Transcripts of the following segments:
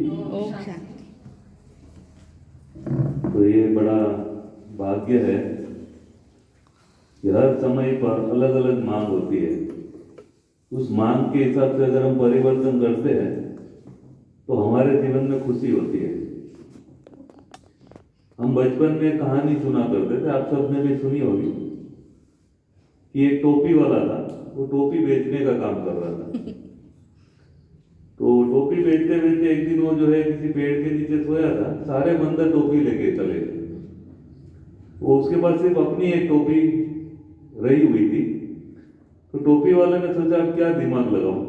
ओम शांति। तो ये बड़ा भाग्य है कि हर समय पर अलग अलग मांग होती है। उस मांग के हिसाब से अगर हम परिवर्तन करते हैं तो हमारे जीवन में खुशी होती है। हम बचपन में कहानी सुना करते थे, आप सबने भी सुनी होगी, कि एक टोपी वाला था, वो टोपी बेचने का काम कर रहा था। तो टोपी बेचते बेचते एक दिन वो जो है किसी पेड़ के नीचे सोया था, सारे बंदर टोपी लेके चले। वो उसके पास सिर्फ अपनी एक टोपी रही हुई थी। तो टोपी वाले ने सोचा अब क्या दिमाग लगाऊं।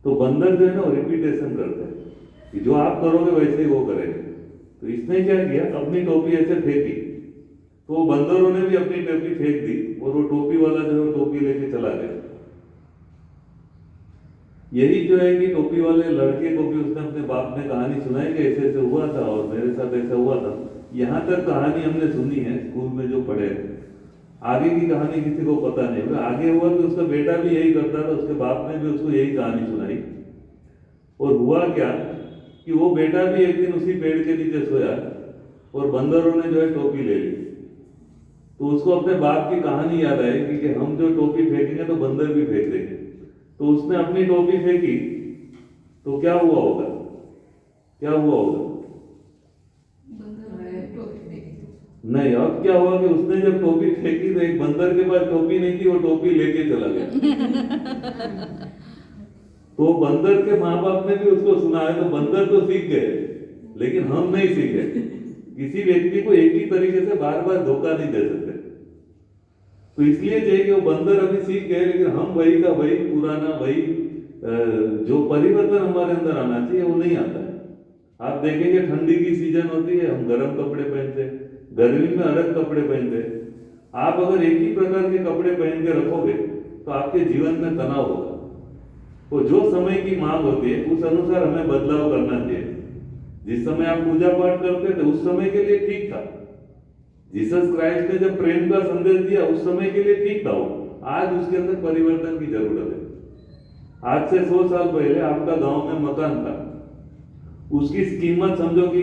तो बंदर जो है ना वो रिपीटेशन करते हैं कि जो आप करोगे वैसे ही वो करेगा। तो इसने क्या किया, अपनी टोपी ऐसे फेंकी, तो बंदरों ने भी अपनी टोपी फेंक दी और वो टोपी वाला जो है टोपी लेके चला गया। यही जो है कि टोपी वाले लड़के को भी उसने अपने बाप ने कहानी सुनाई कि ऐसे ऐसे हुआ था और मेरे साथ ऐसा हुआ था। यहाँ तक कहानी हमने सुनी है स्कूल में जो पढ़े, आगे की कहानी किसी को पता नहीं। आगे हुआ कि उसका बेटा भी यही करता था, उसके बाप ने भी उसको यही कहानी सुनाई। और हुआ क्या कि वो बेटा भी एक दिन उसी पेड़ के नीचे सोया और बंदरों ने जो है टोपी ले ली। तो उसको अपने बाप की कहानी याद आई कि हम जो टोपी फेंकेंगे तो बंदर भी फेंक देंगे। तो उसने अपनी टोपी फेंकी, तो क्या हुआ होगा, क्या हुआ होगा? नहीं, अब क्या हुआ कि उसने जब टोपी फेंकी तो एक बंदर के पास टोपी नहीं थी, वो टोपी लेके चला गया। तो बंदर के माँ बाप ने भी उसको सुनाया, तो बंदर तो सीख गए, लेकिन हम नहीं सीखे। किसी व्यक्ति को एक ही तरीके से बार बार धोखा नहीं दे सकते। तो इसलिए जो है कि वो बंदर अभी सीख गए, लेकिन हम वही का वही पुराना वही जो परिवर्तन हमारे अंदर आना चाहिए वो नहीं आता है। आप देखेंगे ठंडी की सीजन होती है, हम गर्म कपड़े पहनते हैं, गर्मी में अलग कपड़े पहनते हैं। आप अगर एक ही प्रकार के कपड़े पहन के रखोगे तो आपके जीवन में तनाव होगा। तो जो समय की मांग होती है उस अनुसार हमें बदलाव करना चाहिए। जिस समय आप पूजा पाठ करते थे उस समय के लिए ठीक था। जीसस क्राइस्ट ने जब प्रेम का संदेश दिया उस समय के लिए ठीक था वो। आज उसके अंदर परिवर्तन की जरूरत है। आज से 100 साल पहले आपका गांव में मकान था, उसकी कीमत समझो कि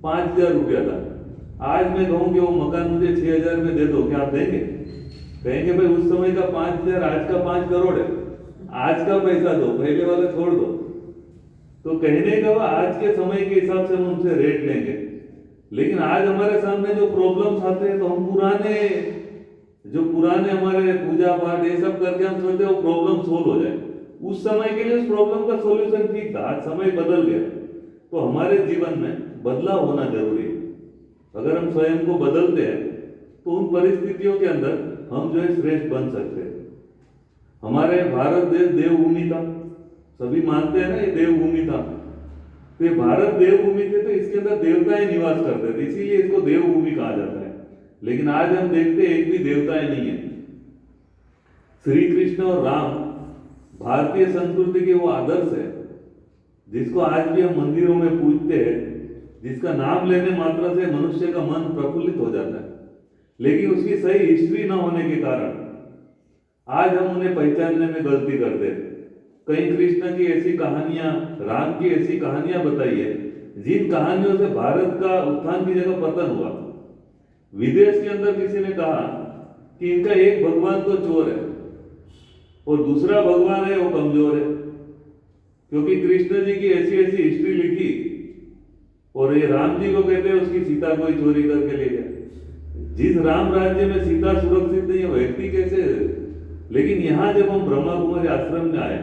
5,000 रुपया था। आज मैं कहूं कि वो मकान मुझे 6,000 में दे दो, क्या आप देंगे? कहेंगे भाई उस समय का 5,000 आज का 5 करोड़ है, आज का पैसा दो, पहले वाला छोड़ दो। तो कहने का आज के समय के हिसाब से हम उनसे रेट लेंगे। लेकिन आज हमारे सामने जो प्रॉब्लम्स आते हैं तो हम पुराने हमारे पूजा पाठ ये सब करके हम सोचते हैं वो प्रॉब्लम सोल्व हो जाए। उस समय के लिए उस प्रॉब्लम का सॉल्यूशन ठीक था, आज समय बदल गया। तो हमारे जीवन में बदलाव होना जरूरी है। अगर हम स्वयं को बदलते हैं तो उन परिस्थितियों के अंदर हम जो है श्रेष्ठ बन सकते हैं। हमारे भारत देश देवभूमि था, सभी मानते हैं ना ये देवभूमि था। तो ये भारत देवभूमि थे तो इसके अंदर देवताएं निवास करते थे, इसीलिए इसको देवभूमि कहा जाता है। लेकिन आज हम देखते हैं एक भी देवताएं नहीं है। श्री कृष्ण और राम भारतीय संस्कृति के वो आदर्श है जिसको आज भी हम मंदिरों में पूजते हैं, जिसका नाम लेने मात्र से मनुष्य का मन प्रफुल्लित हो जाता है। लेकिन उसकी सही हिस्ट्री न होने के कारण आज हम उन्हें पहचानने में गलती करते हैं। कई कृष्ण की ऐसी कहानियां, राम की ऐसी कहानियां बताई है जिन कहानियों से भारत का उत्थान की जगह पतन हुआ। विदेश के अंदर किसी ने कहा कि इनका एक भगवान तो चोर है और दूसरा भगवान है वो कमजोर है, क्योंकि कृष्ण जी की ऐसी ऐसी हिस्ट्री लिखी और ये राम जी को कहते हैं उसकी सीता कोई चोरी करके ले गया। जिस राम राज्य में सीता सुरक्षित नहीं है व्यक्ति कैसे? लेकिन यहाँ जब हम ब्रह्मा कुमारी आश्रम में आए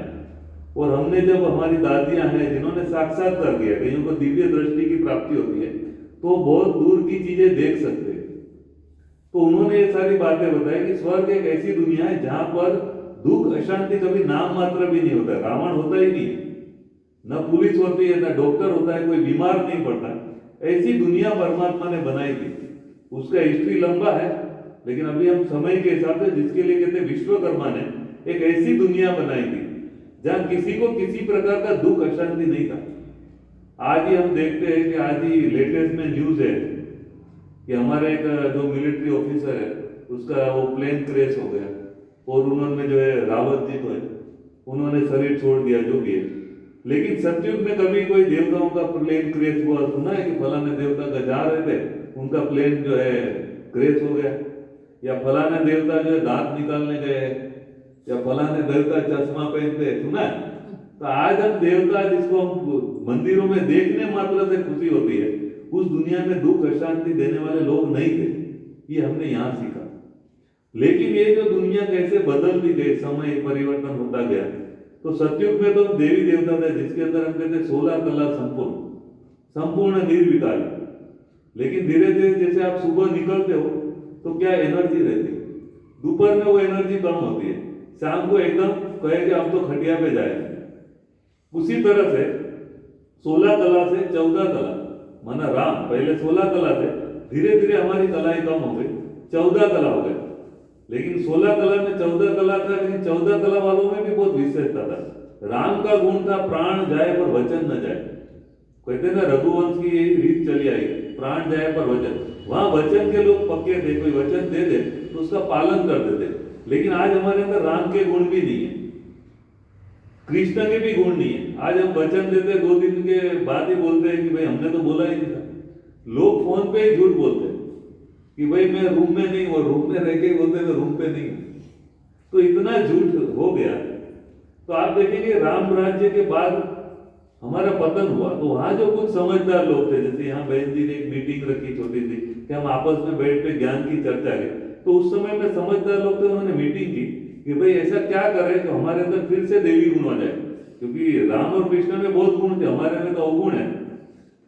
और हमने जब हमारी दादियां हैं जिन्होंने साक्षात्कार किया, कईयों को दिव्य दृष्टि की प्राप्ति होती है तो बहुत दूर की चीजें देख सकते हैं। तो उन्होंने ये सारी बातें बताई कि स्वर्ग एक ऐसी दुनिया है जहां पर दुख अशांति कभी नाम मात्र भी नहीं होता, रावण होता ही नहीं, न पुलिस होती है, न डॉक्टर होता है, कोई बीमार नहीं पड़ता। ऐसी दुनिया परमात्मा ने बनाई थी। उसका हिस्ट्री लंबा है, लेकिन अभी हम समय के हिसाब से जिसके लिए कहते हैं विश्वकर्मा ने एक ऐसी दुनिया बनाई थी जहां किसी को किसी प्रकार का दुख अशांति नहीं था। आज ही हम देखते हैं कि आज ही लेटेस्ट में न्यूज है कि हमारे एक जो मिलिट्री ऑफिसर है उसका वो प्लेन क्रैश हो गया और उन्होंने जो है रावत जी तो है उन्होंने शरीर छोड़ दिया, जो भी है। लेकिन सतयुग में कभी कोई देवताओं का प्लेन क्रैश हुआ सुना है कि फलाने देवता का जा रहे थे, उनका प्लेन जो है क्रैश हो गया, या फलाने देवता जो है दांत निकालने गए, या फलाने देवता चश्मा पहनते, सुना है? तो आज हम देवता जिसको हम मंदिरों में देखने मात्र से खुशी होती है, उस दुनिया में दुख अशांति देने वाले लोग नहीं थे। ये हमने यहाँ सीखा। लेकिन ये जो दुनिया कैसे बदलती गई, समय परिवर्तन होता गया, तो सतयुग में तो देवी देवता थे जिसके अंदर हम कहते 16 कला संपूर्ण निर्विकारी। लेकिन धीरे धीरे जैसे आप सुबह निकलते हो तो क्या एनर्जी रहती है, दोपहर में वो एनर्जी कम होती है, शाम को एकदम कहे कि हम तो खटिया पे जाए। उसी तरह से 16 कला से 14 कला, माना राम पहले 16 कला थे, धीरे धीरे हमारी कलाएं कम हो गई, 14 कला हो गए। लेकिन 16 कला में 14 कला था, लेकिन 14 कला वालों में भी बहुत विशेषता था। राम का गुण था प्राण जाए पर वचन न जाए। कहते ना रघुवंश की यही रीत चली आई, प्राण जाए पर वचन। वहां वचन के लोग पक्के थे, कोई वचन दे दे तो उसका पालन करते थे। लेकिन आज हमारे अंदर राम के गुण भी नहीं है, कृष्ण के भी गुण नहीं है। आज हम वचन देते 2 दिन के बाद ही बोलते हैं कि भाई हमने तो बोला ही नहीं था। लोग फोन पे ही झूठ बोलते हैं कि भाई मैं रूम में नहीं हूं, रूम में रह के बोलते मैं रूम पे नहीं हूं। तो इतना झूठ हो गया। तो आप देखेंगे राम राज्य के बाद हमारा पतन हुआ, तो वहां जो कुछ समझदार लोग थे, जैसे यहाँ बहन जी ने एक मीटिंग रखी छोटी सी कि हम आपस में बैठ पे ज्ञान की चर्चा करें, तो उस समय में समझदार लोग थे, उन्होंने मीटिंग की कि भाई ऐसा क्या करें तो हमारे अंदर फिर से देवी गुण आ जाए, क्योंकि राम और कृष्ण में बहुत गुण थे, हमारे में तो अवगुण है।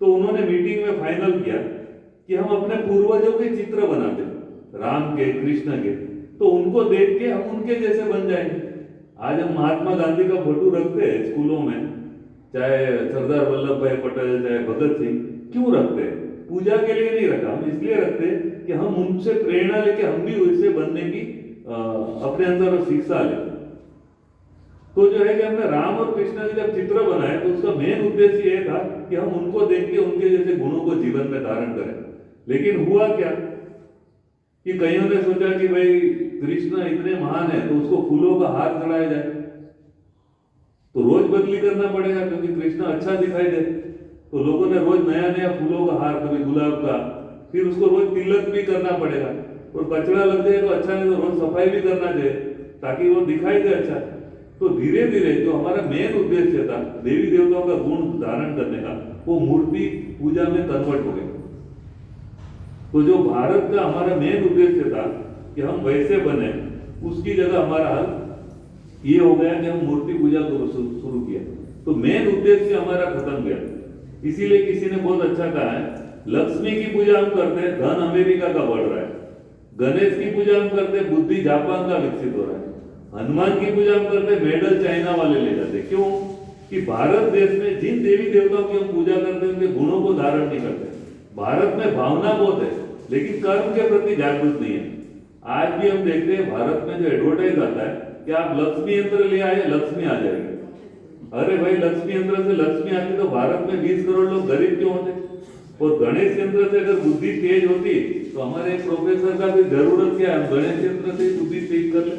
तो उन्होंने मीटिंग में फाइनल किया कि हम अपने पूर्वजों के चित्र बनाते, राम के कृष्ण के, तो उनको देख के हम उनके जैसे बन जाएंगे। आज हम महात्मा गांधी का फोटो रखते हैं स्कूलों में, चाहे सरदार वल्लभ भाई पटेल, चाहे भगत सिंह, क्यों रखते हैं? पूजा के लिए नहीं रखा, हम इसलिए रखते हैं कि हम उनसे प्रेरणा लेके हम भी वैसे बनने की अपने अंदर शिक्षा ले। तो जो है कि हमने राम और कृष्ण के जब चित्र बनाए तो उसका मेन उद्देश्य ये था कि हम उनको देख के उनके जैसे गुणों को जीवन में धारण करें। लेकिन हुआ क्या कि कईयों ने सोचा कि भाई कृष्ण इतने महान है तो उसको फूलों का हार चढ़ाया जाए, तो रोज बदली करना पड़ेगा क्योंकि कृष्ण अच्छा दिखाई दे। तो लोगों ने रोज नया नया फूलों का हार, कभी गुलाब का, फिर उसको रोज तिलक भी करना पड़ेगा, और कचरा लग जाए तो अच्छा नहीं, तो रोज सफाई भी करना चाहिए ताकि वो दिखाई दे अच्छा। तो धीरे धीरे जो हमारा मेन उद्देश्य था देवी देवताओं का गुण धारण करने का, वो मूर्ति पूजा में कन्वर्ट हो गया। तो जो भारत का हमारा मेन उद्देश्य था कि हम वैसे बने, उसकी जगह हमारा हाल ये हो गया कि हम मूर्ति पूजा को शुरू किया। तो मेन उद्देश्य हमारा खत्म गया। इसीलिए किसी ने बहुत अच्छा कहा है, लक्ष्मी की पूजा हम करते हैं, धन अमेरिका का बढ़ रहा है। गणेश की पूजा हम करते हैं, बुद्धि जापान का विकसित हो रहा है। हनुमान की पूजा हम करते हैं, मेडल चाइना वाले ले जाते हैं। क्यों? कि भारत देश में जिन देवी देवताओं की हम पूजा करते हैं उनके गुणों को धारण नहीं करते। भारत में भावना बहुत है लेकिन कर्म के प्रति जागरूक नहीं है। आज भी हम देखते हैं भारत में जो एडवर्टाइज आता है कि आप लक्ष्मी यंत्र ले आए, लक्ष्मी आ जाएगी। अरे भाई, लक्ष्मी यंत्र से लक्ष्मी आती तो भारत में 20 करोड़ लोग गरीब क्यों होते? और गणेश यंत्र से अगर बुद्धि तेज होती तो हमारे एक प्रोफेसर का भी जरूरत क्या है, हम गणेश यंत्र से बुद्धि तेज कर ले।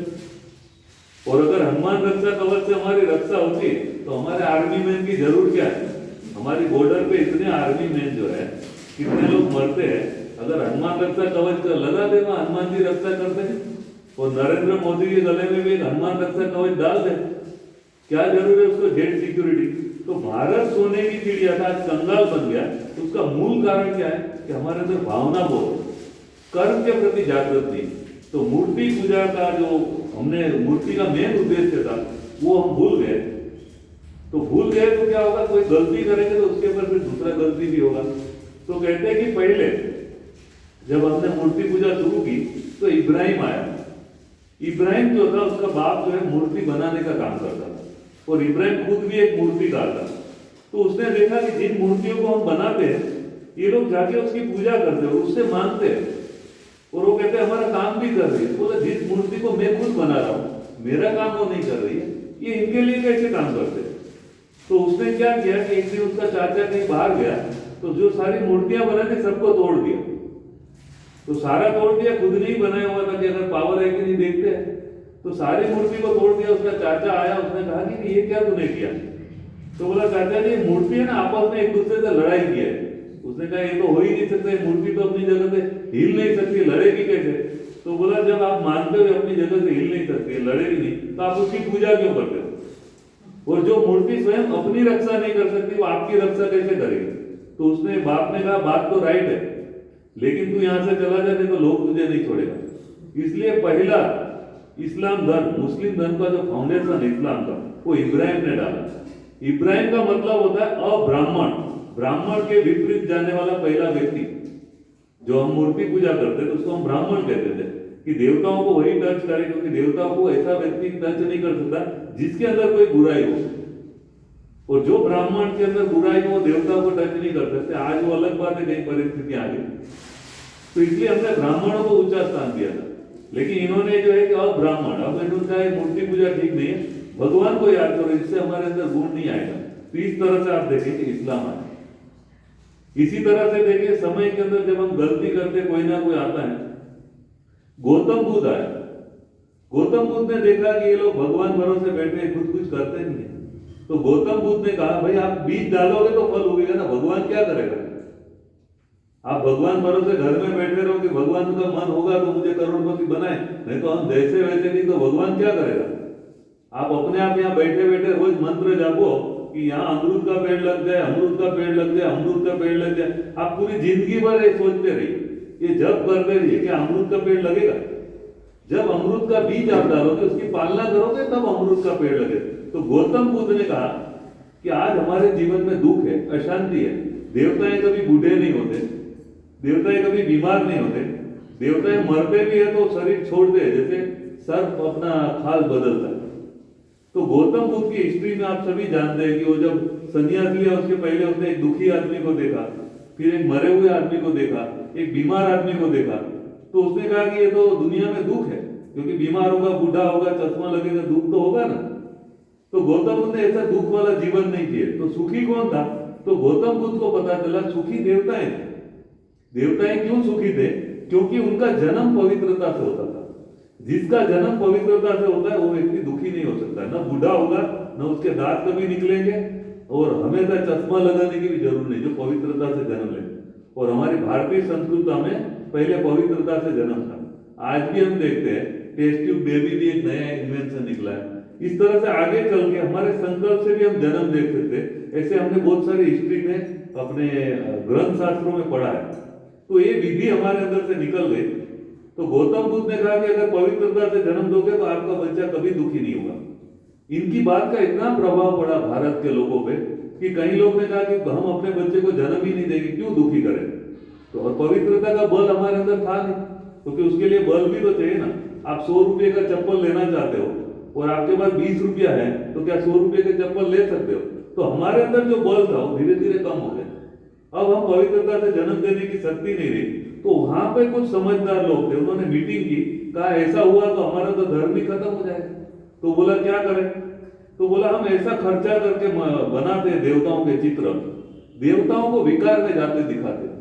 और अगर हनुमान रक्षा कवच से हमारी रक्षा होती तो हमारे आर्मी मैन की जरूर क्या है? हमारी बॉर्डर पे इतने आर्मी मैन जो है, कितने लोग मरते हैं, अगर हनुमान रक्षा कवच का लगा दे, हनुमान जी रक्षा करते हैं, और नरेंद्र मोदी के गले में भी एक हनुमान रक्षा कवच डाल दे, क्या जरूर है उसको जेट सिक्योरिटी। तो भारत सोने की चिड़िया था, आज कंगाल बन गया। तो उसका मूल कारण क्या है कि हमारे अंदर भावना बहुत, कर्म के प्रति जागृत नहीं। तो मूर्ति पूजा का जो हमने मूर्ति का मेन उद्देश्य था वो हम भूल गए। तो भूल गए तो क्या होगा, कोई गलती करेंगे तो उसके ऊपर फिर दूसरा गलती भी होगा। तो कहते हैं कि पहले जब हमने मूर्ति पूजा शुरू की तो इब्राहिम आया। इब्राहिम जो था उसका बाप जो है मूर्ति बनाने का काम करता था, और इब्राहिम खुद भी एक मूर्तिकार था। तो उसने देखा कि जिन मूर्तियों को हम बनाते हैं ये लोग जाके उसकी पूजा करते हैं, उससे मांगते हैं, और वो कहते हैं हमारा काम भी कर रही है। बोला जिस मूर्ति को मैं खुद बना रहा हूँ, मेरा काम वो नहीं कर रही है, ये इनके लिए कैसे काम करते हैं? तो उसने क्या किया कि एक दिन उसका चाचा कहीं बाहर गया तो जो सारी मूर्तियां बना थी सबको तोड़ दिया। तो सारा तोड़ दिया, खुद नहीं बनाया हुआ था कि अगर पावर है कि नहीं देखते हैं। तो सारी मूर्ति को तोड़ दिया। उसका चाचा आया, उसने कहा कि ये क्या तूने किया? तो बोला चाचा जी मूर्ति है ना आपस में एक दूसरे से लड़ाई किया है। उसने कहा ये तो हो ही नहीं सकता, मूर्ति तो अपनी जगह से हिल नहीं सकती, लड़ेगी कैसे? तो बोला जब आप मानते हो अपनी जगह से हिल नहीं सकती, लड़ेगी नहीं, तो आप उसकी पूजा क्यों करते हो? और जो मूर्ति स्वयं अपनी रक्षा नहीं कर सकती वो आपकी रक्षा कैसे करेगी? तो उसने बाप ने कहा बात तो राइट है, लेकिन तू यहां से चला जा, नहीं तो लोग तुझे नहीं छोड़ेगा। इसलिए पहला इस्लाम धर्म, मुस्लिम धर्म का जो फाउंडेशन इस्लाम का, वो इब्राहिम ने डाला। इब्राहिम का मतलब होता है अब्राह्मण, ब्राह्मण के विपरीत जाने वाला पहला व्यक्ति। जो हम मूर्ति पूजा करते थे उसको हम ब्राह्मण कहते थे कि देवताओं को वही टच करे, क्योंकि देवताओं को ऐसा व्यक्ति टच नहीं कर सकता जिसके अंदर कोई बुराई हो, और जो ब्राह्मण के अंदर बुराई हो वो देवताओं को टच नहीं कर सकते। आज वो अलग बात है, कई परिस्थिति आ गई, तो इसलिए हमने ब्राह्मणों को ऊंचा स्थान दिया था। लेकिन इन्होंने जो है कि अब्राह्मण, अब इन्होंने कहा मूर्ति पूजा ठीक नहीं है, भगवान को याद करो, इससे हमारे अंदर गुण नहीं आएगा। तो इस तरह से आप देखें कि इस्लाम आया। इसी तरह से देखिए समय के अंदर जब हम गलती करते कोई ना कोई आता है, गौतम बुद्ध आया। गौतम बुद्ध ने देखा कि ये लोग भगवान भरोसे बैठे खुद कुछ करते नहीं है, तो गौतम बुद्ध ने कहा भाई आप बीज डालोगे तो फल उगेगा ना, भगवान क्या करेगा? आप भगवान भरोसे घर में बैठे रहो कि भगवान का मन होगा तो मुझे करोड़पति बनाए, नहीं तो हम जैसे वैसे नहीं, तो भगवान क्या करेगा? आप अपने आप यहाँ बैठे बैठे रोज मंत्र जापो कि यहाँ अमरूद का पेड़ लग जाए, अमरूद का पेड़ लग जाए, अमरूद का पेड़ लग जाए। आप पूरी जिंदगी भर ये सोचते रहिए, ये जप करते रहिए कि अमरूद का पेड़ लगेगा। जब अमरूद का बीज आप डालोगे, उसकी पालना करोगे, तब अमरूद का पेड़ लगे। तो गौतम बुद्ध ने कहा कि आज हमारे जीवन में दुख है, अशांति है, देवताएं कभी बूढ़े नहीं होते, देवताएं कभी बीमार नहीं होते, देवताएं मरते भी है तो शरीर छोड़ते हैं, जैसे सर्प अपना खाल बदलता है। तो गौतम बुद्ध की हिस्ट्री में आप सभी जानते हैं कि वो जब संन्यास लिया उसके पहले उसने एक दुखी आदमी को देखा, फिर एक मरे हुए आदमी को देखा, एक बीमार आदमी को देखा। तो उसने कहा कि ये तो दुनिया में दुख है, क्योंकि बीमार होगा, बूढ़ा होगा, चश्मा लगेगा, दुख तो होगा ना। तो गौतम बुद्ध ने ऐसा दुख वाला जीवन नहीं जिए। तो सुखी कौन था? तो गौतम बुद्ध को पता चला सुखी देवताएं थे। देवताएं क्यों सुखी थे? क्योंकि उनका जन्म पवित्रता से होता था। जिसका जन्म पवित्रता से होता है वो व्यक्ति दुखी नहीं हो सकता, न बूढ़ा होगा, न उसके दांत कभी निकलेंगे, और हमेशा चश्मा लगाने की भी जरूरत नहीं, जो पवित्रता से जन्म ले। और हमारी भारतीय संस्कृति में पहले पवित्रता से जन्म था। आज भी हम देखते हैं टेस्ट ट्यूब बेबी भी एक नया इन्वेंशन निकला है। इस तरह से आगे चल के हमारे संकल्प से भी हम जन्म देख सकते हैं। ऐसे हमने बहुत सारी हिस्ट्री में अपने ग्रंथ शास्त्रों में पढ़ा है। तो ये विधि हमारे अंदर से निकल गई। तो गौतम बुद्ध ने कहा कि अगर पवित्रता से जन्म दोगे तो आपका बच्चा कभी दुखी नहीं होगा। इनकी बात का इतना प्रभाव पड़ा भारत के लोगों पे कि कई लोग ने कहा कि हम अपने बच्चे को जन्म ही नहीं देंगे, क्यों दुखी करें। तो और पवित्रता का बल हमारे अंदर था नहीं, क्योंकि उसके लिए बल भी तो चाहिए ना। आप 100 रुपये का चप्पल लेना चाहते हो और आपके पास 20 रुपया है, तो क्या 100 रुपये के चप्पल ले सकते हो? तो हमारे अंदर जो बल था वो धीरे धीरे कम हो गया। अब हम पवित्रता से जन्म देने की शक्ति नहीं रही। तो वहां पे कुछ समझदार लोग थे, उन्होंने मीटिंग की, कहा ऐसा हुआ तो हमारा तो धर्म ही खत्म हो जाएगा। तो बोला क्या करें? तो बोला हम ऐसा खर्चा करके बनाते देवताओं के चित्र, देवताओं को विकार में जाते दिखाते।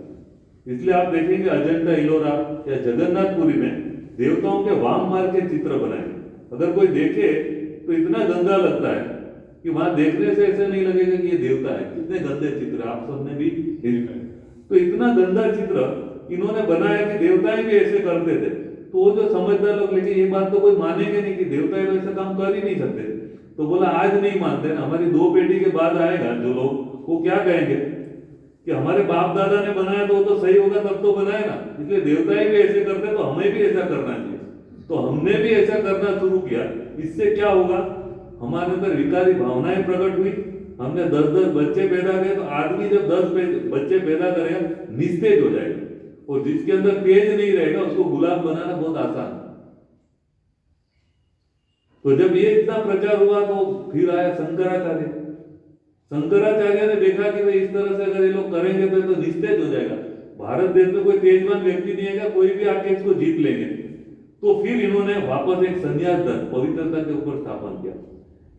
इसलिए आप देखेंगे अजंता इलोरा या जगन्नाथपुरी में देवताओं के वाम मार के चित्र बनाए। अगर कोई देखे तो इतना गंदा लगता है कि वहां देखने से ऐसे नहीं लगेगा कि ये देवता है। कितने गंदे चित्र आप सबने भी देखा है। तो इतना गंदा चित्र इन्होंने बनाया कि देवताएं भी ऐसे करते थे। तो वो जो समझदार लोग, लेकिन ये बात तो कोई मानेंगे नहीं कि देवताएं तो ऐसा काम कर ही नहीं सकते। तो बोला आज नहीं मानते ना, हमारी 2 पीढ़ी के बाद आएगा जो लोग, वो क्या कहेंगे कि हमारे बाप दादा ने बनाया तो वो तो सही होगा, तब तो बनाए ना। इसलिए देवताएं भी ऐसे करते तो हमें भी ऐसा करना चाहिए। तो हमने भी ऐसा करना शुरू किया। इससे क्या होगा? हमारे अंदर विकारी भावनाएं प्रकट हुई। हमने 10-10 बच्चे पैदा किए। तो आदमी जब 10 बच्चे पैदा करेगा निस्तेज हो जाएगा, और जिसके अंदर तेज नहीं रहेगा उसको गुलाम बनाना बहुत आसान। तो जब ये इतना प्रचार हुआ तो फिर आया शंकराचार्य। शंकराचार्य ने देखा कि भाई इस तरह से अगर ये लोग करेंगे तो निस्तेज हो जाएगा। भारत देश में कोई तेजवान व्यक्ति नहीं है, कोई भी आके इसको जीत लेंगे। तो फिर इन्होंने वापस एक संन्यास धर्म पवित्रता के ऊपर स्थापन किया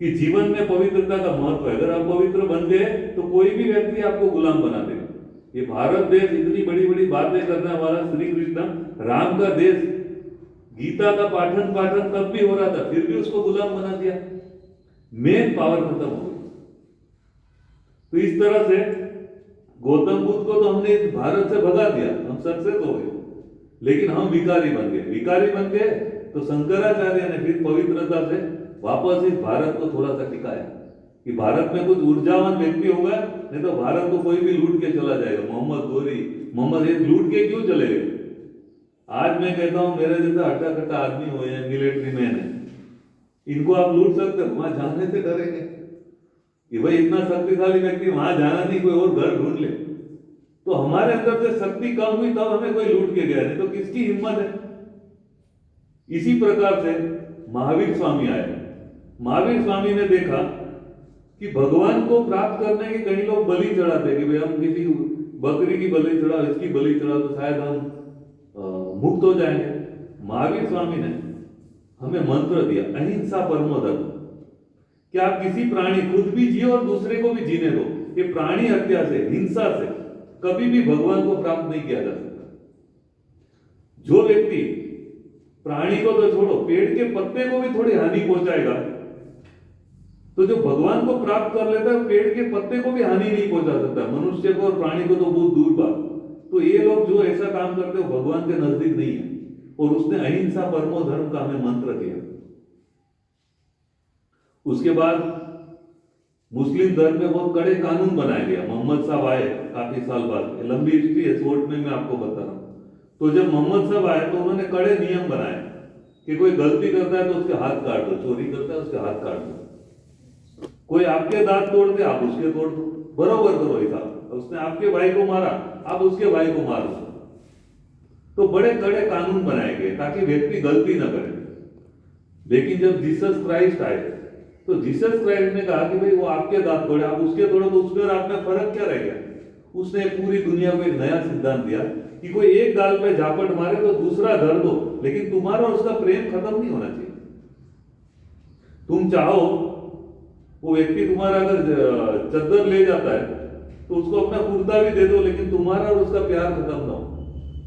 कि जीवन में पवित्रता का महत्व है। अगर आप पवित्र बन गए तो कोई भी व्यक्ति आपको गुलाम बना देगा। ये भारत देश इतनी बड़ी बड़ी बातें करने वाला श्री कृष्ण राम का देश, गीता का पाठन तब भी हो रहा था, फिर भी उसको गुलाम बना दिया। मेन पावर खत्म हो गई। तो इस तरह से गौतम बुद्ध को तो हमने इस भारत से भगा दिया, हम सक्सेस हो गए, लेकिन हम विकारी बन गए। विकारी बन गए तो शंकराचार्य ने फिर पवित्रता से वापस इस भारत को थोड़ा सा टिकाया कि भारत में कुछ ऊर्जावान व्यक्ति होगा, नहीं तो भारत को कोई भी लूट के चला जाएगा। मोहम्मद गोरी, मोहम्मद ये लूट के क्यों चले गए? आज मैं कहता हूं मेरे जैसा हट्टा कट्टा आदमी हुए हैं, मिलिट्री मैन है, इनको आप लूट सकते हो, वहां जाने से डरेंगे कि भाई इतना शक्तिशाली व्यक्ति वहां जाना नहीं, कोई और घर ढूंढ ले। तो हमारे अंदर से शक्ति कम हुई तब हमें कोई लूट के गया, नहीं तो किसकी हिम्मत है? इसी प्रकार से महावीर स्वामी आए। महावीर स्वामी ने देखा कि भगवान को प्राप्त करने के कई लोग बलि चढ़ाते कि भाई हम किसी बकरी की बलि चढ़ाओ, इसकी बलि चढ़ाओ तो शायद हम मुक्त हो जाएंगे। महावीर स्वामी ने हमें मंत्र दिया, अहिंसा परमो धर्म, कि आप किसी प्राणी, खुद भी जिए और दूसरे को भी जीने दो। ये प्राणी हत्या से, हिंसा से कभी भी भगवान को प्राप्त नहीं किया जा सकता। जो व्यक्ति प्राणी को तो छोड़ो, पेड़ के पत्ते को भी थोड़ी हानि पहुंचाएगा, तो जो भगवान को प्राप्त कर लेता है पेड़ के पत्ते को भी हानि नहीं पहुंचा सकता, मनुष्य को और प्राणी को तो बहुत दूर बात। तो ये लोग जो ऐसा काम करते हो भगवान के नजदीक नहीं है। और उसने अहिंसा परमो धर्म का हमें मंत्र दिया। उसके बाद मुस्लिम धर्म में बहुत कड़े कानून बनाया गया। मोहम्मद साहब आए काफी साल बाद, लंबी हिस्ट्री है, शॉर्ट में मैं आपको बता रहा हूं। तो जब मोहम्मद साहब आए तो उन्होंने कड़े नियम बनाए कि कोई गलती करता है तो उसके हाथ काट दो, चोरी करता है उसके हाथ काट दो, कोई आपके दांत तोड़ दे आप उसके तोड़ दो, बरोबर करो हिसाब। उसने आपके भाई को मारा, आप उसके भाई को मार दो। तो बड़े कड़े कानून बनाए गए ताकि व्यक्ति गलती न करे। लेकिन जब जीसस क्राइस्ट आए तो जीसस क्राइस्ट ने कहा कि भाई वो आपके दांत तोड़े आप उसके तोड़ो, तो उसमें और आप में फर्क क्या रह गया? उसने पूरी दुनिया को एक नया सिद्धांत दिया कि कोई एक गाल पे झापट मारे तो दूसरा धर दो, लेकिन तुम्हारा और उसका प्रेम खत्म नहीं होना चाहिए। तुम चाहो वो व्यक्ति तुम्हारा अगर चद्दर ले जाता है तो उसको अपना कुर्ता भी दे दो, लेकिन तुम्हारा और उसका प्यार खत्म ना हो।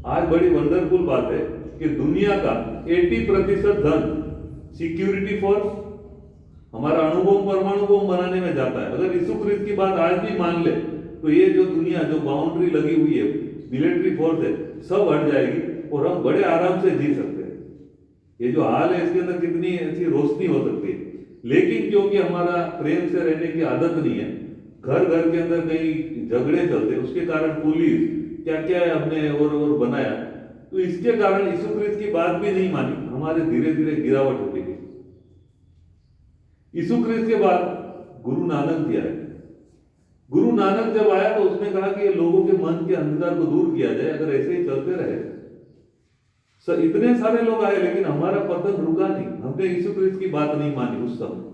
आज बड़ी वंडरफुल बात है कि दुनिया का 80% धन सिक्योरिटी फोर्स, हमारा अणुबम परमाणु बम बनाने में जाता है। अगर यीशु क्रिस्त की बात आज भी मान ले तो ये जो दुनिया, जो बाउंड्री लगी हुई है, मिलिट्री फोर्स है, सब हट जाएगी और हम बड़े आराम से जी सकते हैं। ये जो हाल है इसके अंदर कितनी अच्छी रोशनी हो सकती है। लेकिन क्योंकि हमारा प्रेम से रहने की आदत नहीं है, घर घर के अंदर कहीं झगड़े चलते, उसके कारण पुलिस क्या क्या है हमने और बनाया, तो इसके कारण यीशु क्रिस्त की बात भी नहीं मानी, हमारे धीरे धीरे गिरावट होती गई। यीशु क्रिस्त के बाद गुरु नानक जी आए। गुरु नानक जब आया तो उसने कहा कि ये लोगों के मन के अंधकार को दूर किया जाए। अगर ऐसे ही चलते रहे सर, इतने सारे लोग आए लेकिन हमारा पतन रुका नहीं। हमने यीशु क्रिस्त की बात नहीं मानी, उस समय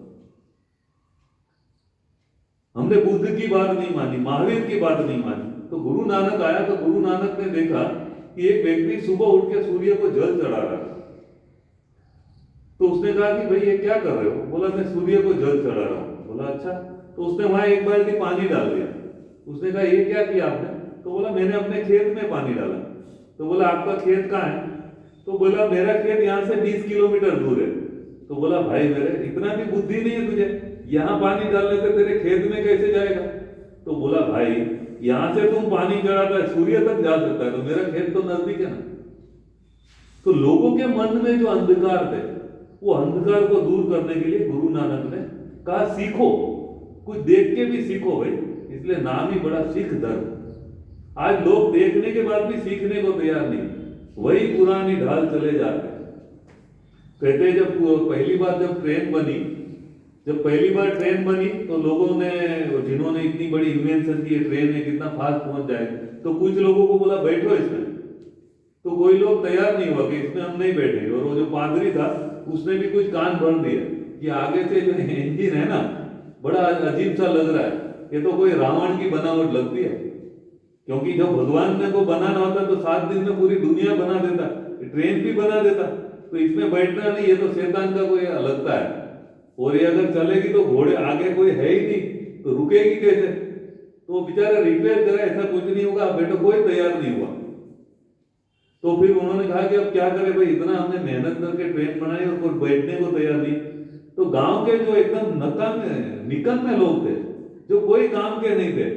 हमने बुद्ध की बात नहीं मानी, महावीर की बात नहीं मानी। तो गुरु नानक आया तो गुरु नानक ने देखा कि एक व्यक्ति सुबह उठ के सूर्य को जल चढ़ा रहा है। तो उसने कहा कि भाई ये क्या कर रहे हो? बोला मैं सूर्य को जल चढ़ा रहा हूं। बोला अच्छा। तो उसने वहां एक बाल्टी पानी डाल दिया। उसने कहा ये क्या किया आपने? तो बोला मैंने अपने खेत में पानी डाला। तो बोला आपका खेत कहाँ है? तो बोला मेरा खेत यहाँ से 20 किलोमीटर दूर है। तो बोला भाई मेरे इतना भी बुद्धि नहीं है तुझे, यहाँ पानी डालने से तेरे खेत में कैसे जाएगा? तो बोला भाई यहां से तुम पानी चढ़ाता है सूर्य तक जा सकता है, तो मेरा खेत तो नजदीक है ना। तो लोगों के मन में जो अंधकार थे वो अंधकार को दूर करने के लिए गुरु नानक ने कहा सीखो, कुछ देख के भी सीखो भाई। इसलिए नाम ही बड़ा सिख धर्म। आज लोग देखने के बाद भी सीखने को तैयार नहीं, वही पुरानी ढाल चले जाते हैं। कहते जब पहली बार जब पहली बार ट्रेन बनी तो लोगों ने, जिन्होंने इतनी बड़ी इन्वेंशन की ट्रेन है कितना फास्ट पहुंच जाए, तो कुछ लोगों को बोला बैठो इसमें। तो कोई लोग तैयार नहीं हुआ कि इसमें हम नहीं बैठे। और वो जो पादरी था उसने भी कुछ कान भर दिया कि आगे से जो इंजन है ना बड़ा अजीब सा लग रहा है, ये तो कोई रावण की बनावट लगती है। क्योंकि जब भगवान ने को बनाना होता तो 7 दिन में पूरी दुनिया बना देता, ट्रेन भी बना देता। तो इसमें बैठना नहीं, ये तो शैतान का कोई लगता है। और ये अगर चलेगी तो घोड़े आगे कोई है ही नहीं, तो रुकेगी कैसे? तो बेचारा रिक्वेस्ट करा ऐसा कुछ नहीं होगा, बेटा कोई तैयार नहीं हुआ। तो फिर उन्होंने कहा कि अब क्या करें भाई, इतना हमने मेहनत करके ट्रेन बनाई और कोई बैठने को तैयार नहीं। तो गांव के जो एकदम निकम्मे लोग थे जो कोई काम के नहीं थे,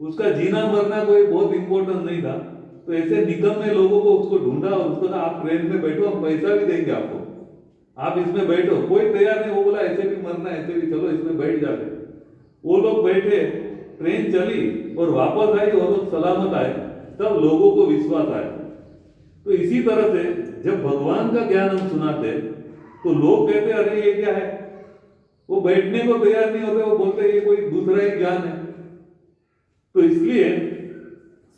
उसका जीना मरना कोई बहुत इंपॉर्टेंट नहीं था, तो ऐसे निकम्मे लोगों को उसको ढूंढा और उसको कहा आप ट्रेन में बैठो, हम पैसा भी देंगे आपको, आप इसमें बैठो। कोई तैयार नहीं, वो बोला ऐसे भी मरना है, ऐसे भी चलो इसमें बैठ जाते। वो लोग बैठे, ट्रेन चली और वापस आई, वो लोग सलामत आए, तब लोगों को विश्वास आया। तो इसी तरह से जब भगवान का ज्ञान हम सुनाते तो लोग कहते अरे ये क्या है, वो बैठने को तैयार नहीं होते, वो बोलते ये कोई दूसरा ही ज्ञान है। तो इसलिए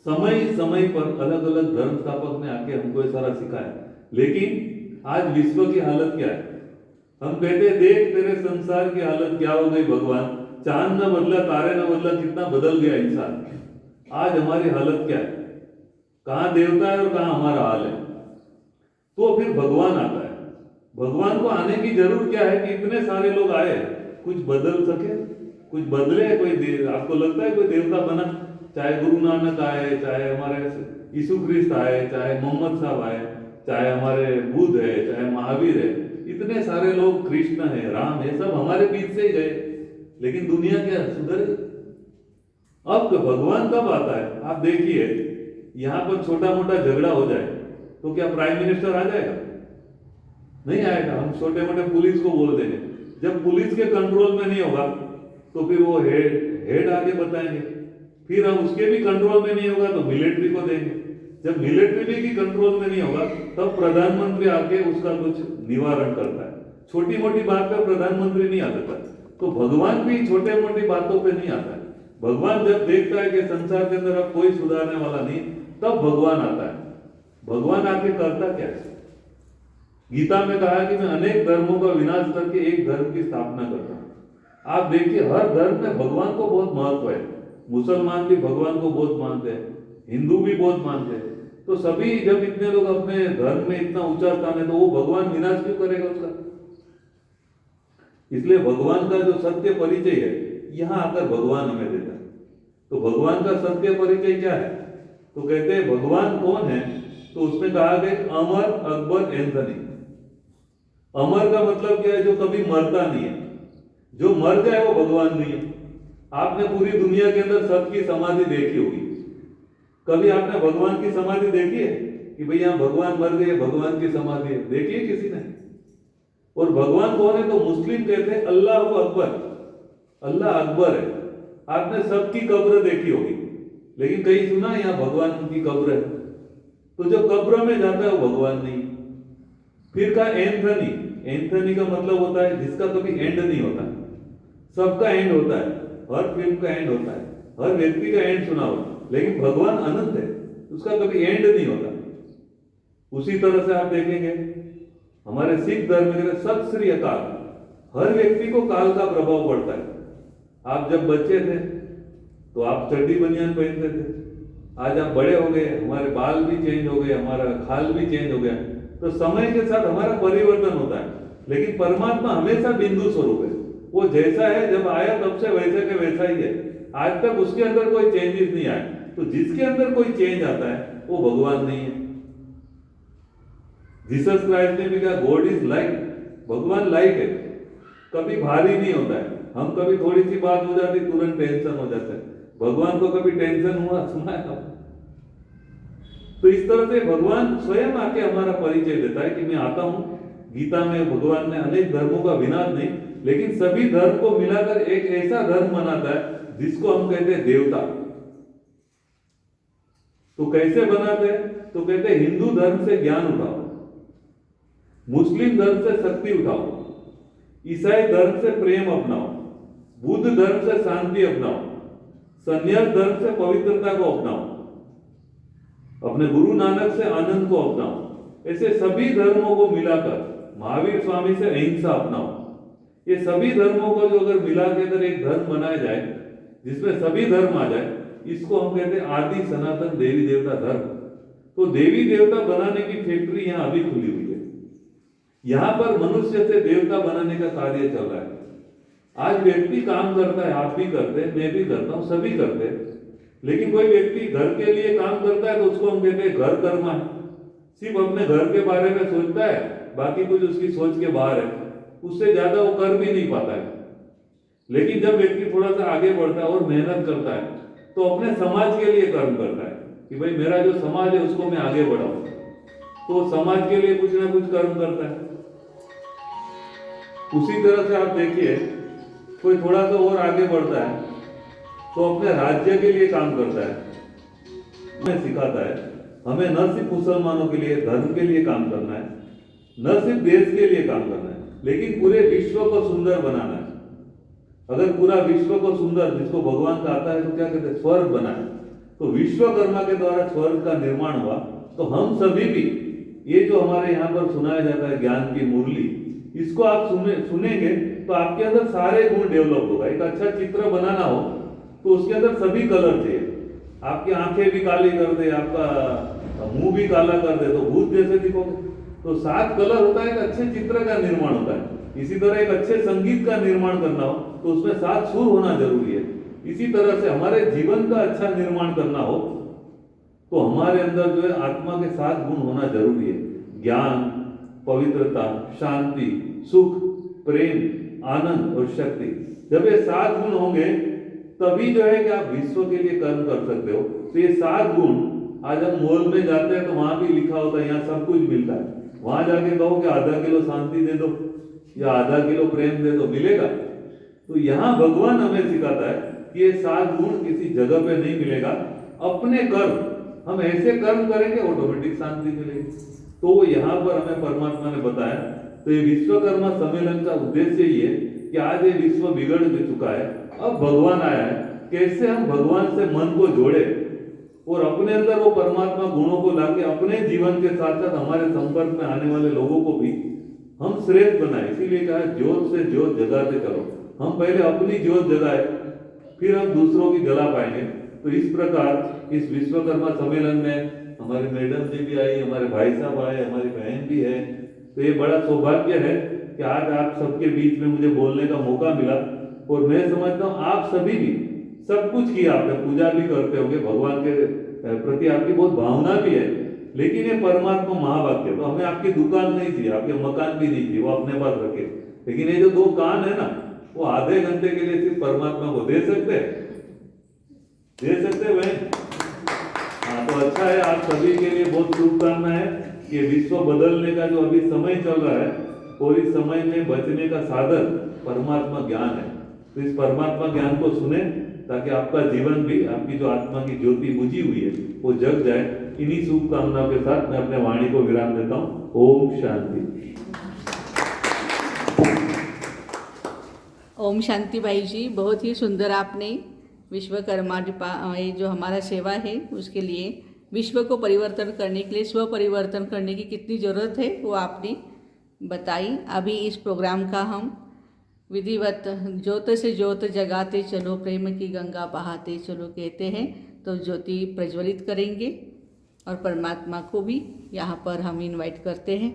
समय समय पर अलग अलग धर्म स्थापक ने आके हमको ये सारा सिखाया। लेकिन आज विश्व की हालत क्या है? हम कहते हैं देख तेरे संसार की हालत क्या हो गई भगवान, चांद न बदला, तारे न बदला, कितना बदल गया इंसान। आज हमारी हालत क्या है? कहां देवता है और कहां हमारा हाल है? तो फिर भगवान आता है। भगवान को आने की जरूरत क्या है कि इतने सारे लोग आए, कुछ बदल सके, कुछ बदले। कोई आपको लगता है कोई देवता बना? चाहे गुरु नानक आए, चाहे हमारे यीशु ख्रिस्त आए, चाहे मोहम्मद साहब आए, चाहे हमारे बुद्ध है, चाहे महावीर है, इतने सारे लोग, कृष्ण है, राम है, सब हमारे बीच से ही गए, लेकिन दुनिया क्या सुधरे? अब भगवान कब आता है? आप देखिए, यहां पर छोटा मोटा झगड़ा हो जाए तो क्या प्राइम मिनिस्टर आ जाएगा? नहीं आएगा। हम छोटे मोटे पुलिस को बोल देंगे, जब पुलिस के कंट्रोल में नहीं होगा तो फिर वो हेड आगे बताएंगे, फिर हम उसके भी कंट्रोल में नहीं होगा तो मिलिट्री को देंगे, जब मिलिट्री भी कंट्रोल में नहीं होगा तब प्रधानमंत्री आके उसका कुछ निवारण करता है। छोटी मोटी बात पे प्रधानमंत्री नहीं आता, तो भगवान भी छोटे मोटी बातों पे नहीं आता है। भगवान जब देखता है कि संसार के अंदर अब कोई सुधारने वाला नहीं, तब भगवान आता है। भगवान आके करता क्या है? गीता में कहा कि मैं अनेक धर्मों का विनाश करके एक धर्म की स्थापना करता हूं। आप देखिए, हर धर्म में भगवान को बहुत महत्व है। मुसलमान भी भगवान को बहुत मानते हैं, हिंदू भी बहुत मानते हैं। तो सभी, जब इतने लोग अपने धर्म में इतना ऊंचा स्थान है, तो वो भगवान विनाश क्यों करेगा उसका? इसलिए भगवान का जो सत्य परिचय है, यहां आकर भगवान हमें देता है। तो भगवान का सत्य परिचय क्या है? तो कहते हैं भगवान कौन है? तो उसमें कहा गया अमर अकबर एंथनी। अमर का मतलब क्या है? जो कभी मरता नहीं है। जो मर जाए वो भगवान नहीं है। आपने पूरी दुनिया के अंदर सबकी समाधि देखी होगी, कभी आपने भगवान की समाधि देखी है कि भाई यहां भगवान मर गए, भगवान की समाधि है? देखी है किसी ने? और भगवान कौन है? तो मुस्लिम कहते हैं अल्लाह अकबर, अल्लाह अकबर है। आपने सबकी कब्र देखी होगी, लेकिन कहीं सुना यहाँ भगवान की कब्र है? तो जो कब्र में जाता है वो भगवान नहीं। फिर का एंथनी, एंथनी का मतलब होता है जिसका कभी एंड नहीं होता। सबका एंड होता है, हर फिल्म का एंड होता है, हर व्यक्ति का एंड सुना होगा, लेकिन भगवान अनंत है, उसका कभी एंड नहीं होता। उसी तरह से आप देखेंगे हमारे सिख धर्म में सत श्री अकाल, हर व्यक्ति को काल का प्रभाव पड़ता है। आप जब बच्चे थे तो आप चड्डी बनियान पहनते थे, आज आप बड़े हो गए, हमारे बाल भी चेंज हो गए, हमारा खाल भी चेंज हो गया। तो समय के साथ हमारा परिवर्तन होता है, लेकिन परमात्मा हमेशा बिंदु स्वरूप है। वो जैसा है, जब आया तब से वैसे के वैसा ही है, आज तक उसके अंदर कोई चेंजेस नहीं आए। तो जिसके अंदर कोई चेंज आता है वो भगवान नहीं है। जीसस क्राइस्ट ने भी कहा गॉड इज लाइट, भगवान लाइट है, कभी भारी नहीं होता है। हम कभी थोड़ी सी बात हो जाती तुरंत टेंशन हो जाता है, भगवान को कभी टेंशन हुआ सुना है? तो इस तरह से भगवान स्वयं आके हमारा परिचय देता है कि मैं आता हूं। गीता में भगवान ने अनेक धर्मों का विनाश नहीं, लेकिन सभी धर्म को मिलाकर एक ऐसा धर्म बनाता है जिसको हम कहते हैं देवता। तो कैसे बनाते हैं? तो कहते हैं हिंदू धर्म से ज्ञान उठाओ, मुस्लिम धर्म से शक्ति उठाओ, ईसाई धर्म से प्रेम अपनाओ, बुद्ध धर्म से शांति अपनाओ, संन्यास धर्म से पवित्रता को अपनाओ, अपने गुरु नानक से आनंद को अपनाओ। ऐसे सभी धर्मों को मिलाकर महावीर स्वामी से अहिंसा अपनाओ। ये सभी धर्मों को जो अगर मिला के अगर एक धर्म बनाया जाए जिसमें सभी धर्म आ जाए, इसको हम कहते हैं आदि सनातन देवी देवता धर्म। तो देवी देवता बनाने की फैक्ट्री यहां अभी खुली हुई है। यहां पर मनुष्य से देवता बनाने का कार्य चल रहा है। आज व्यक्ति काम करता है, आप भी करते हैं, मैं भी करता हूं, सभी करते हैं। लेकिन कोई व्यक्ति घर के लिए काम करता है तो उसको हम कहते हैं घर कर्मा है। सिर्फ अपने घर के बारे में सोचता है, बाकी कुछ उसकी सोच के बाहर है, उससे ज्यादा वो कर भी नहीं पाता है। लेकिन जब व्यक्ति थोड़ा सा आगे बढ़ता है और मेहनत करता है तो अपने समाज के लिए कर्म करता है कि भाई मेरा जो समाज है उसको मैं आगे बढ़ाऊं, तो समाज के लिए कुछ ना कुछ कर्म करता है। उसी तरह से आप देखिए, कोई थोड़ा सा और आगे बढ़ता है तो अपने राज्य के लिए काम करता है, हमें सिखाता है हमें न सिर्फ मुसलमानों के लिए, धर्म के लिए काम करना है, न सिर्फ देश के लिए काम करना है, लेकिन पूरे विश्व को सुंदर बनाना है। अगर पूरा विश्व को सुंदर, जिसको भगवान कहता है तो क्या कहते हैं, स्वर्ग बनाए, तो विश्वकर्मा के द्वारा स्वर्ग का निर्माण हुआ। तो हम सभी भी ये जो हमारे यहाँ पर सुनाया जाता है ज्ञान की मुरली, इसको आप सुनेंगे तो आपके अंदर सारे गुण डेवलप होगा। एक अच्छा चित्र बनाना हो तो उसके अंदर सभी कलर चाहिए। आपकी आंखें भी काली कर दे, आपका मुंह भी काला कर दे तो भूत जैसे दिखोगे। तो 7 कलर होता है, एक अच्छे चित्र का निर्माण होता है। इसी तरह एक अच्छे संगीत का निर्माण करना हो तो उसमें 7 सुर होना जरूरी है। इसी तरह से हमारे जीवन का अच्छा निर्माण करना हो तो हमारे अंदर जो है आत्मा के 7 गुण होना जरूरी है। ज्ञान, पवित्रता, शांति, सुख, प्रेम, आनंद और शक्ति। जब ये 7 गुण होंगे तभी जो है कि आप विश्व के लिए कर्म कर सकते हो। तो ये 7 गुण, आज हम मॉल में जाते हैं तो वहां भी लिखा होता है यहाँ सब कुछ मिलता है। वहां जाके कहो कि आधा किलो शांति दे दो या आधा किलो प्रेम दे दो, मिलेगा? तो यहाँ भगवान हमें सिखाता है कि ये 7 गुण किसी जगह पे नहीं मिलेगा। अपने कर्म, हम ऐसे कर्म करेंगे ऑटोमेटिक शांति मिलेगी। तो यहाँ पर हमें परमात्मा ने बताया। तो ये विश्वकर्मा सम्मेलन का उद्देश्य ये है कि आज ये विश्व बिगड़ चुका है, अब भगवान आया है, कैसे हम भगवान से मन को जोड़े और अपने अंदर वो परमात्मा गुणों को लाके अपने जीवन के साथ साथ हमारे संपर्क में आने वाले लोगों को भी हम श्रेष्ठ बनाए। इसीलिए कहा ज्योत से ज्योत जगाते करो। हम पहले अपनी ज्योत जगाए, फिर हम दूसरों की जला पाएंगे। तो इस प्रकार इस विश्वकर्मा सम्मेलन में हमारी मैडम जी भी आई, हमारे भाई साहब आए, हमारी बहन भी है। तो ये बड़ा सौभाग्य है कि आज आप सबके बीच में मुझे बोलने का मौका मिला। और मैं समझता हूँ आप सभी भी सब कुछ किया, आपने पूजा भी करते होंगे, भगवान के प्रति आपकी बहुत भावना भी है। लेकिन ये परमात्मा महावाक्य, तो हमें आपकी दुकान नहीं चाहिए, आपके मकान भी नहीं चाहिए, वो अपने पास रखे। लेकिन ये जो 2 कान है ना, वो आधे घंटे के लिए सिर्फ परमात्मा को दे सकते हैं, दे सकते हैं। हाँ, तो अच्छा है, आप सभी के लिए बहुत शुभकामना है कि विश्व बदलने का जो अभी समय चल रहा है और इस समय में बचने का साधन परमात्मा ज्ञान है। तो इस परमात्मा ज्ञान को सुने ताकि आपका जीवन भी, आपकी जो आत्मा की ज्योति बुझी हुई है वो जग जाए। इन्हीं शुभकामनाओं के साथ मैं अपने वाणी को विराम देता हूँ। ओम शांति। ओम शांति भाई जी, बहुत ही सुंदर आपने विश्वकर्मा ये जो हमारा सेवा है उसके लिए, विश्व को परिवर्तन करने के लिए, स्व परिवर्तन करने की कितनी ज़रूरत है वो आपने बताई। अभी इस प्रोग्राम का हम विधिवत ज्योत से ज्योत जगाते चलो, प्रेम की गंगा बहाते चलो कहते हैं। तो ज्योति प्रज्वलित करेंगे और परमात्मा को भी यहाँ पर हम इनवाइट करते हैं।